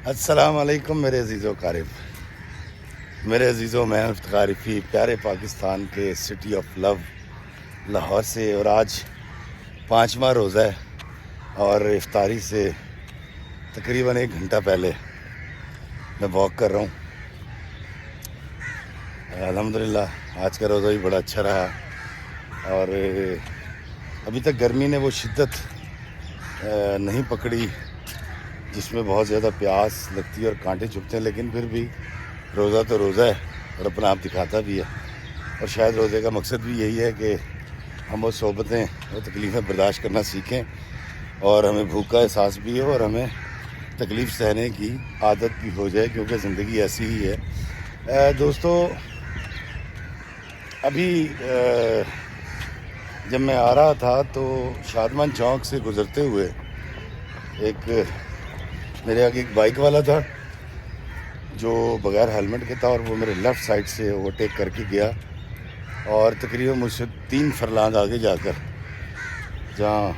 अस्सलाम वालेकुम मेरे अजीज़ो कारब, मेरे अजीज़ों, मैं इफ्तिखारिफ़ी प्यारे पाकिस्तान के सिटी ऑफ लव लाहौर से। और आज 5वां रोज़ा है और इफ्तारी से तकरीबन 1 घंटा पहले मैं वॉक कर रहा हूँ। अल्हम्दुलिल्लाह आज का रोज़ा भी बड़ा अच्छा रहा और अभी तक गर्मी ने वो शिद्दत नहीं पकड़ी जिसमें बहुत ज़्यादा प्यास लगती है और कांटे चुभते हैं, लेकिन फिर भी रोज़ा तो रोज़ा है और अपना आप दिखाता भी है। और शायद रोज़े का मकसद भी यही है कि हम वो सोबतें वो तकलीफ़ें बर्दाश्त करना सीखें और हमें भूख का एहसास भी हो और हमें तकलीफ़ सहने की आदत भी हो जाए, क्योंकि ज़िंदगी ऐसी ही है। दोस्तों, अभी जब मैं आ रहा था तो शादमान चौक से गुज़रते हुए मेरे आगे एक बाइक वाला था जो बग़ैर हेलमेट के था और वो मेरे लेफ़्ट साइड से ओवरटेक करके गया और तकरीबन मुझसे 3 फरलांग आगे जाकर, जहाँ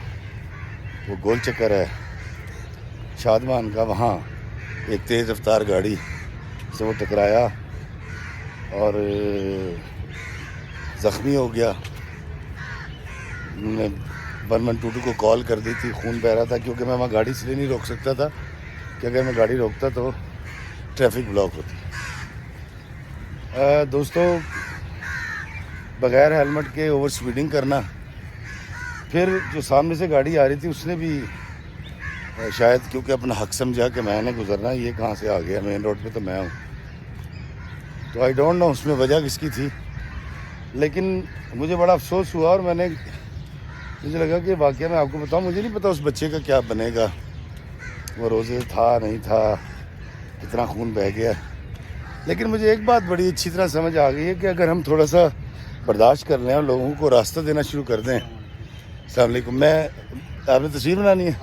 वो गोल चक्कर है शादमान का, वहाँ एक तेज़ रफ्तार गाड़ी से वो टकराया और ज़ख्मी हो गया। मैंने 112 को कॉल कर दी थी, खून बह रहा था, क्योंकि मैं वहाँ गाड़ी इसलिए नहीं रोक सकता था कि अगर मैं गाड़ी रोकता तो ट्रैफिक ब्लॉक होती। दोस्तों, बग़ैर हेलमेट के ओवर स्पीडिंग करना, फिर जो सामने से गाड़ी आ रही थी उसने भी शायद क्योंकि अपना हक समझा कि मैंने गुजरना, ये कहाँ से आ गया, मेन रोड पे तो मैं हूँ। तो आई डोंट नो उसमें वजह किसकी थी, लेकिन मुझे बड़ा अफसोस हुआ और मुझे लगा कि वाकई मैं आपको बताऊँ, मुझे नहीं पता उस बच्चे का क्या बनेगा, वो रोज़े था नहीं था, कितना खून बह गया। लेकिन मुझे एक बात बड़ी अच्छी तरह समझ आ गई है कि अगर हम थोड़ा सा बर्दाश्त कर लें और लोगों को रास्ता देना शुरू कर दें। अस्सलाम वालेकुम। आपने तस्वीर बनानी है,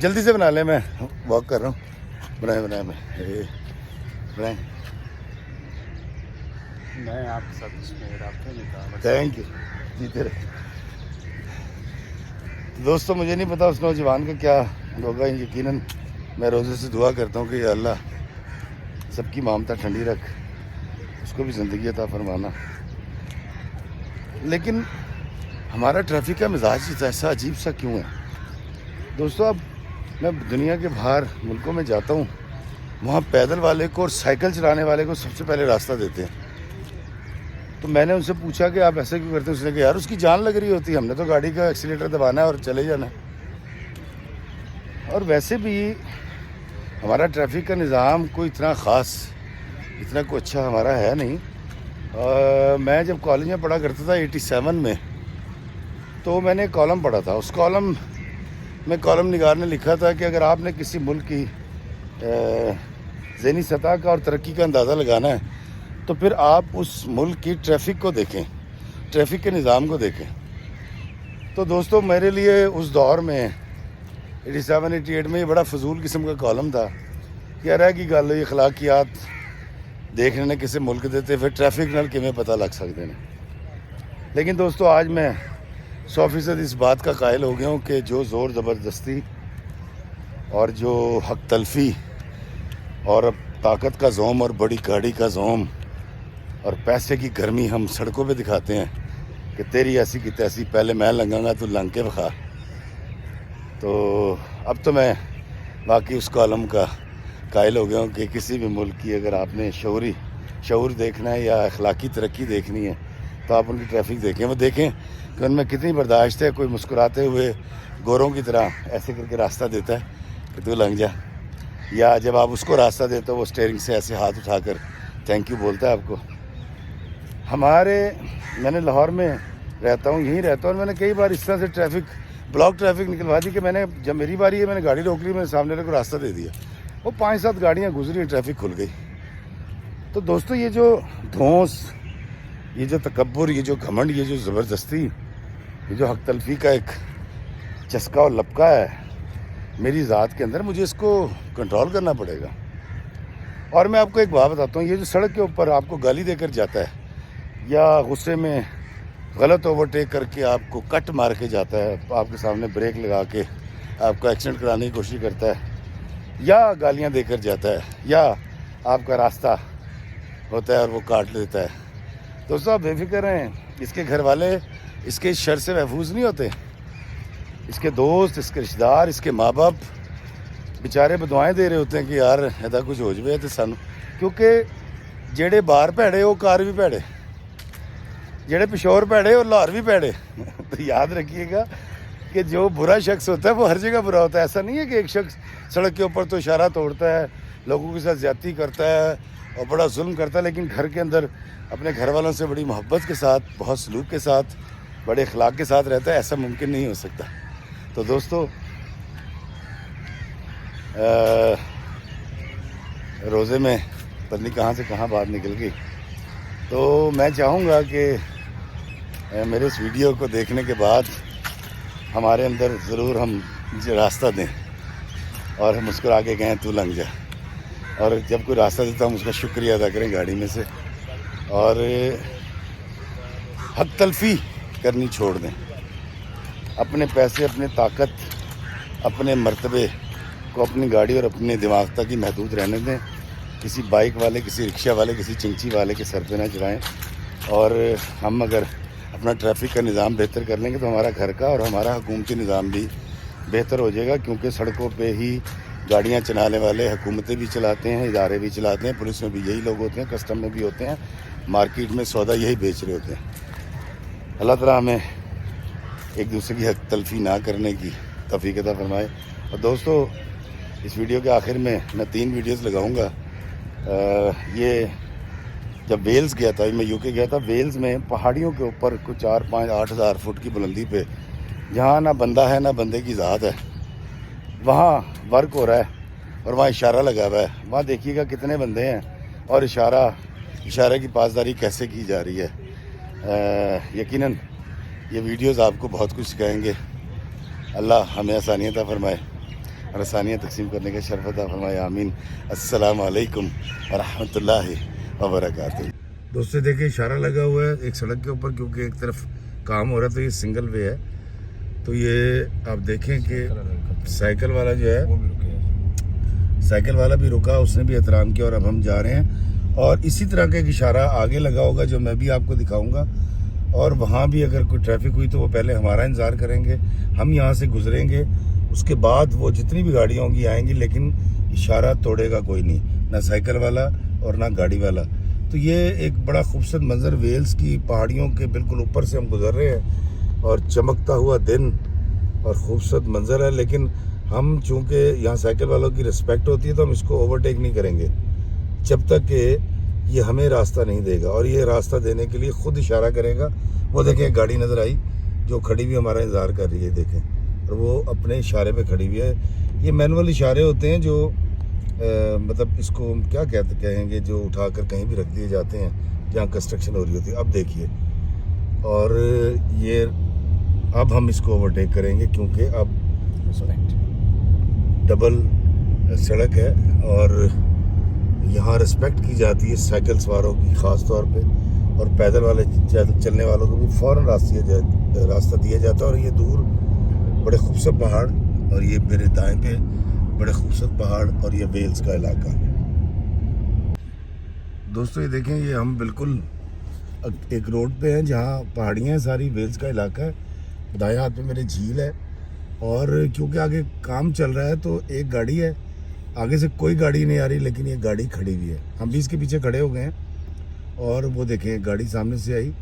जल्दी से बना लें, मैं वॉक कर रहा हूँ। बनाए मैं बनाए मैं आपके साथ इसमें राब्ते में था। थैंक यू जी तेरे। दोस्तों, मुझे नहीं पता उस नौजवान का क्या होगा। यकीनन मैं रोज़े से दुआ करता हूँ कि या अल्लाह सबकी ममता ठंडी रख, उसको भी ज़िंदगी अता फरमाना। लेकिन हमारा ट्रैफिक का मिजाज ऐसा अजीब सा क्यों है दोस्तों? अब मैं दुनिया के बाहर मुल्कों में जाता हूँ, वहाँ पैदल वाले को और साइकिल चलाने वाले को सबसे पहले रास्ता देते हैं। तो मैंने उनसे पूछा कि आप ऐसे क्यों करते हैं? उसने कहा यार उसकी जान लग रही होती है, हमने तो गाड़ी का एक्सीलेटर दबाना है और चले जाना है। और वैसे भी हमारा ट्रैफिक का निज़ाम कोई इतना ख़ास, इतना कोई अच्छा हमारा है नहीं। मैं जब कॉलेज में पढ़ा करता था 87 में, तो मैंने कॉलम पढ़ा था। उस कॉलम में कॉलम निगार ने लिखा था कि अगर आपने किसी मुल्क की ज़हनी सतह का और तरक्की का अंदाज़ा लगाना है तो फिर आप उस मुल्क की ट्रैफिक को देखें, ट्रैफिक के निज़ाम को देखें। तो दोस्तों, मेरे लिए उस दौर में 87-88 में ये बड़ा फजूल किस्म का कॉलम था कि यार की गल हुई अखलाकियात देखने ने किसी मुल्क देते, फिर ट्रैफिक नाल किमें पता लग सकते हैं। लेकिन दोस्तों, आज मैं 100% इस बात का कायल हो गया हूँ कि जो ज़ोर ज़बरदस्ती और जो हक तलफी और ताकत का जोम और बड़ी गाड़ी का जोम और पैसे की गर्मी हम सड़कों पे दिखाते हैं कि तेरी ऐसी की तैसी, पहले मैं लंघांगा तू लंघ के बखा। तो अब तो मैं बाकी उस कॉलम का कायल हो गया हूँ कि किसी भी मुल्क की अगर आपने शऊर देखना है या अखलाकी तरक्की देखनी है तो आप उनकी ट्रैफिक देखें। वो देखें कि उनमें कितनी बर्दाश्त है। कोई मुस्कुराते हुए गोरों की तरह ऐसे करके रास्ता देता है कि तू लंघ जा, या जब आप उसको रास्ता देते हो वो स्टीयरिंग से ऐसे हाथ उठाकर थैंक यू बोलता है आपको। मैंने लाहौर में रहता हूँ, यहीं रहता हूँ, और मैंने कई बार इस तरह से ब्लॉक ट्रैफिक निकलवा दी कि मैंने, जब मेरी बारी है, मैंने गाड़ी रोक ली, मैंने सामने वाले को रास्ता दे दिया, वो 5-7 गाड़ियाँ गुजरी, ट्रैफिक खुल गई। तो दोस्तों, ये जो धौंस, ये जो तकब्बुर, ये जो घमंड, ये जो ज़बरदस्ती, ये जो हक तलफी का एक चस्का और लपका है मेरी ज़ात के अंदर, मुझे इसको कंट्रोल करना पड़ेगा। और मैं आपको एक बात बताता हूँ, ये जो सड़क के ऊपर आपको गाली देकर जाता है या गुस्से में गलत ओवरटेक करके आपको कट मार के जाता है, आपके सामने ब्रेक लगा के आपको एक्सीडेंट कराने की कोशिश करता है, या गालियां देकर जाता है या आपका रास्ता होता है और वो काट लेता है। दोस्तों आप बेफिक्र रहें, इसके घर वाले इसके शर से महफूज नहीं होते। इसके दोस्त, इसके रिश्तेदार, इसके माँ बाप बेचारे बदुआएं दे रहे होते हैं कि यार ऐसा कुछ हो जाए तो सानू, क्योंकि जेड़े बाहर भैड़े वो कार भी भैड़े, जेड़े पिशोर भैड़े और लाहौर भी भैड़े। तो याद रखिएगा कि जो बुरा शख्स होता है वो हर जगह बुरा होता है। ऐसा नहीं है कि एक शख्स सड़क के ऊपर तो इशारा तोड़ता है, लोगों के साथ ज़्यादती करता है और बड़ा जुल्म करता है, लेकिन घर के अंदर अपने घर वालों से बड़ी मोहब्बत के साथ, बहुत सलूक के साथ, बड़े अखलाक के साथ रहता है। ऐसा मुमकिन नहीं हो सकता। तो दोस्तों रोज़े में पता नहीं कहाँ से कहाँ बात निकल गई। तो मैं चाहूँगा कि मेरे इस वीडियो को देखने के बाद हमारे अंदर ज़रूर हम रास्ता दें और हम मुस्कुरा के कहें तू लंघ जा, और जब कोई रास्ता देता हम उसका शुक्रिया अदा करें गाड़ी में से, और हक तलफी करनी छोड़ दें। अपने पैसे, अपने ताकत, अपने मर्तबे को अपनी गाड़ी और अपने दिमाग तक ही महदूद रहने दें। किसी बाइक वाले, किसी रिक्शा वाले, किसी चिंची वाले के सर पे ना चढ़ाएं। और हम अगर अपना ट्रैफिक का निज़ाम बेहतर कर लेंगे तो हमारा घर का और हमारा हुकूमती निज़ाम भी बेहतर हो जाएगा, क्योंकि सड़कों पे ही गाड़ियां चलाने वाले हुकूमतें भी चलाते हैं, इदारे भी चलाते हैं, पुलिस में भी यही लोग होते हैं, कस्टम में भी होते हैं, मार्केट में सौदा यही बेच रहे होते हैं। अल्लाह ताला हमें एक दूसरे की हक तलफी ना करने की तौफीक अता फरमाए। और दोस्तों इस वीडियो के आखिर में मैं 3 वीडियोस लगाऊंगा। ये जब वेल्स गया था, मैं यूके गया था, वेल्स में पहाड़ियों के ऊपर कुछ 4, 5, 8 हज़ार फुट की बुलंदी पे, जहाँ ना बंदा है ना बंदे की ज़ात है, वहाँ वर्क हो रहा है और वहाँ इशारा लगा हुआ है। वहाँ देखिएगा कितने बंदे हैं और इशारे की पासदारी कैसे की जा रही है। यकीनन ये वीडियोस आपको बहुत कुछ सिखाएंगे। अल्लाह हमें आसानियत अता फरमाए और आसानियाँ तकसीम करने का शर्फ अता फरमाए। आमीन। अस्सलामु अलैकुम व रहमतुल्लाहि व बरकातुहू। दोस्तों देखिए इशारा लगा हुआ है एक सड़क के ऊपर, क्योंकि एक तरफ काम हो रहा है तो ये सिंगल वे है। तो ये आप देखें कि साइकिल वाला जो है, साइकिल वाला भी रुका, उसने भी एहतराम किया और अब हम जा रहे हैं। और इसी तरह का एक इशारा आगे लगा होगा जो मैं भी आपको दिखाऊंगा, और वहाँ भी अगर कोई ट्रैफिक हुई तो वो पहले हमारा इंतज़ार करेंगे, हम यहाँ से गुजरेंगे, उसके बाद वो जितनी भी गाड़ियाँ होंगी आएंगी, लेकिन इशारा तोड़ेगा कोई नहीं, ना साइकिल वाला और ना गाड़ी वाला। तो ये एक बड़ा खूबसूरत मंजर, वेल्स की पहाड़ियों के बिल्कुल ऊपर से हम गुजर रहे हैं और चमकता हुआ दिन और ख़ूबसूरत मंजर है। लेकिन हम चूँकि यहाँ साइकिल वालों की रिस्पेक्ट होती है तो हम इसको ओवरटेक नहीं करेंगे जब तक कि ये हमें रास्ता नहीं देगा, और ये रास्ता देने के लिए ख़ुद इशारा करेगा। वो देखें गाड़ी नज़र आई जो खड़ी हुई हमारा इंतज़ार कर रही है, देखें, और वो अपने इशारे पे खड़ी हुई है। ये मैनुअल इशारे होते हैं जो मतलब इसको हम क्या कहेंगे, जो उठाकर कहीं भी रख दिए जाते हैं जहाँ कंस्ट्रक्शन हो रही होती है। अब देखिए, और ये अब हम इसको ओवरटेक करेंगे क्योंकि अब डबल सड़क है और यहाँ रिस्पेक्ट की जाती है साइकिल सवारों की ख़ास तौर पे, और पैदल वाले चलने वालों को भी फ़ौरन रास्ता दिया जाता है। और ये दूर बड़े खूबसूरत पहाड़, और ये मेरे दाएं पे बड़े खूबसूरत पहाड़, और ये वेल्स का इलाका। दोस्तों ये देखें, ये हम बिल्कुल एक रोड पे हैं जहाँ पहाड़ियाँ हैं सारी, वेल्स का इलाका है। दाएं हाथ पे मेरे झील है, और क्योंकि आगे काम चल रहा है तो एक गाड़ी है, आगे से कोई गाड़ी नहीं आ रही, लेकिन ये गाड़ी खड़ी हुई है। हम भी इसके पीछे खड़े हो गए हैं, और वो देखें गाड़ी सामने से आई।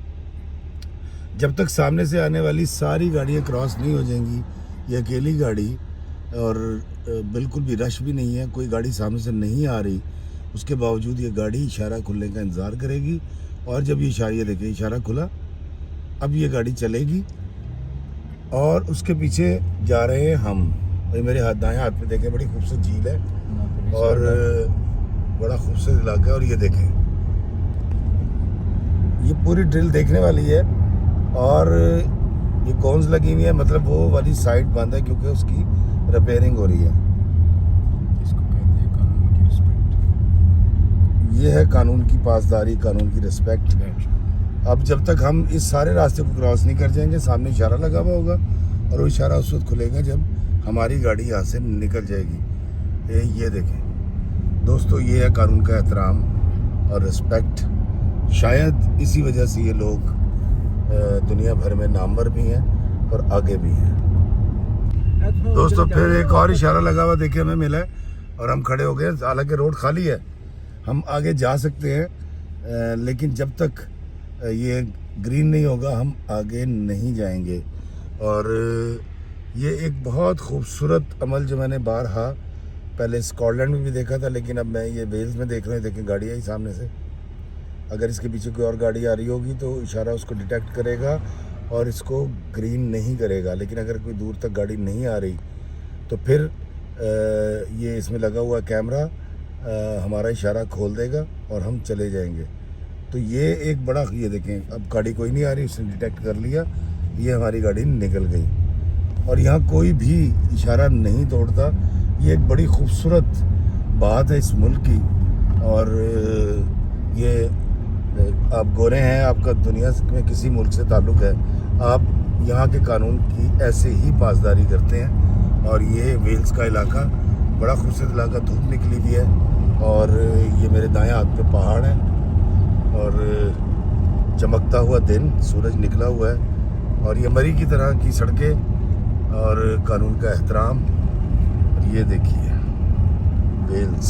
जब तक सामने से आने वाली सारी गाड़ियाँ क्रॉस नहीं हो जाएंगी, ये अकेली गाड़ी, और बिल्कुल भी रश भी नहीं है, कोई गाड़ी सामने से नहीं आ रही, उसके बावजूद ये गाड़ी इशारा खुलने का इंतज़ार करेगी। और जब ये देखें इशारा खुला, अब ये गाड़ी चलेगी, और उसके पीछे जा रहे हैं हम। भाई मेरे दाएं हाथ पे देखें बड़ी खूबसूरत झील है और बड़ा खूबसूरत इलाका है। और ये देखें, ये पूरी ड्रिल देखने वाली है, और ये कॉन्स लगी हुई है, मतलब वो वाली साइड बंद है क्योंकि उसकी रिपेयरिंग हो रही है। इसको कहते हैं कानून की रिस्पेक्ट। ये है कानून की पासदारी, कानून की रिस्पेक्ट। अब जब तक हम इस सारे रास्ते को क्रॉस नहीं कर जाएंगे, सामने इशारा लगा हुआ होगा, और वो इशारा उस वक्त खुलेगा जब हमारी गाड़ी यहाँ से निकल जाएगी। ये देखें दोस्तों, ये है कानून का एहतराम और रिस्पेक्ट। शायद इसी वजह से ये लोग दुनिया भर में नामवर भी हैं और आगे भी हैं। दोस्तों फिर एक और इशारा लगा हुआ देखिए हमें मिला है और हम खड़े हो गए। हालांकि रोड खाली है, हम आगे जा सकते हैं, लेकिन जब तक ये ग्रीन नहीं होगा हम आगे नहीं जाएंगे। और ये एक बहुत खूबसूरत अमल जो मैंने बारहा पहले स्कॉटलैंड में भी देखा था, लेकिन अब मैं ये वेल्स में देख रहा हूँ। देखें गाड़ी आई सामने से, अगर इसके पीछे कोई और गाड़ी आ रही होगी तो इशारा उसको डिटेक्ट करेगा और इसको ग्रीन नहीं करेगा। लेकिन अगर कोई दूर तक गाड़ी नहीं आ रही तो फिर ये इसमें लगा हुआ कैमरा हमारा इशारा खोल देगा और हम चले जाएंगे। तो ये एक बड़ा, ये देखें अब गाड़ी कोई नहीं आ रही, उसने डिटेक्ट कर लिया, ये हमारी गाड़ी निकल गई। और यहाँ कोई भी इशारा नहीं तोड़ता। ये एक बड़ी खूबसूरत बात है इस मुल्क की। और ये आप गोरे हैं, आपका दुनिया में किसी मुल्क से ताल्लुक़ है, आप यहाँ के कानून की ऐसे ही पासदारी करते हैं। और ये वेल्स का इलाका बड़ा खूबसूरत इलाका, धूप निकली हुई है और ये मेरे दाएं हाथ पे पहाड़ है और चमकता हुआ दिन, सूरज निकला हुआ है और ये मरी की तरह की सड़कें और कानून का एहतराम। और ये देखिए वेल्स।